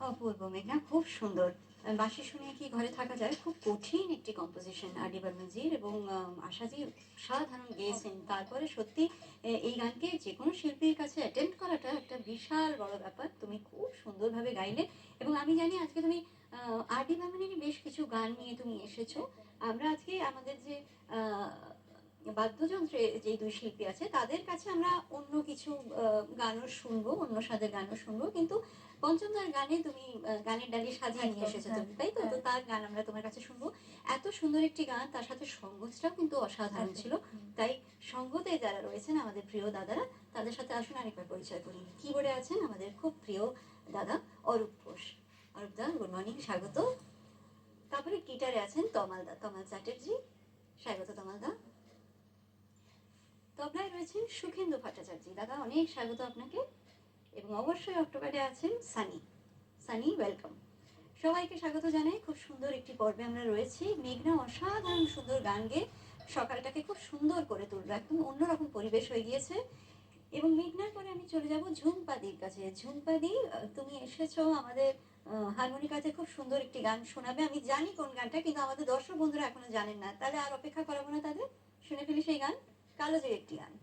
অপূর্ব মেঘনা, খুব সুন্দর। বাঁশি শুনিয়ে কি ঘরে থাকা যায়? খুব কঠিন একটি কম্পোজিশন আর.ডি. বর্মনজির, এবং আশাজি অসাধারণ গেয়েছেন। তারপরে সত্যি এই গানকে যেকোনো শিল্পীর কাছে অ্যাটেম্প্ট করাটা একটা বিশাল বড় ব্যাপার। তুমি খুব সুন্দরভাবে গাইলে, এবং আমি জানি আজকে তুমি আর.ডি. বর্মনেরই বেশ কিছু গান নিয়ে তুমি এসেছো। আমরা আজকে আমাদের যে আ বাদ্যযন্ত্রে যেই ২ শিল্পী আছে তাদের কাছে আমরা অন্য কিছু গানও শুনবো, অন্য স্বাদের গানও শুনবো। কিন্তু পঞ্চমদার গানে তুমি গানের ডালি সাজিয়ে নিয়ে একদম, এসেছো হ্যাঁ, তুমি, তাই তো? হ্যাঁ, তো তার গান আমরা তোমার কাছে শুনবো। এত সুন্দর একটি গান, তার সাথে সঙ্গীতটাও কিন্তু অসাধারণ একদম। ছিল। তাই সঙ্গতে যারা রয়েছেন আমাদের প্রিয় দাদারা, তাদের সাথে আসুন আরেকবার পরিচয় করি। কিবোর্ডে আছেন আমাদের খুব প্রিয় দাদা অরূপ ঘোষ। অরূপ দা, গুড মর্নিং, স্বাগত। তারপরে গিটারে আছেন তমাল দা, তমাল চ্যাটার্জি। স্বাগত তমাল দা। তবলায় রয়েছেন সুখেন্দু ভট্টাচার্য। দাদা, অনেক স্বাগত আপনাকে। এবং অবশ্যই অক্টোবরে আছেন সানি। সানি, ওয়েলকাম। সবাইকে স্বাগত জানাই। খুব সুন্দর একটি পর্বে আমরা রয়েছি। মেঘনা অসাধারণ সুন্দর গান গেয়ে সকালটাকে খুব সুন্দর করে তুললো, একদম অন্যরকম পরিবেশ হয়ে গিয়েছে। এবং মেঘনার পরে আমি চলে যাব ঝুমপাদির কাছে। ঝুমপাদি, তুমি এসেছো আমাদের হারমোনিকাতে খুব সুন্দর একটি গান শোনাবে। আমি জানি কোন গানটা, কিন্তু আমাদের দর্শক বন্ধুরা এখনো জানেন না। তাহলে আর অপেক্ষা করাবো না তাদের, শুনে ফেলি সেই গান। কালো যে একটি গান।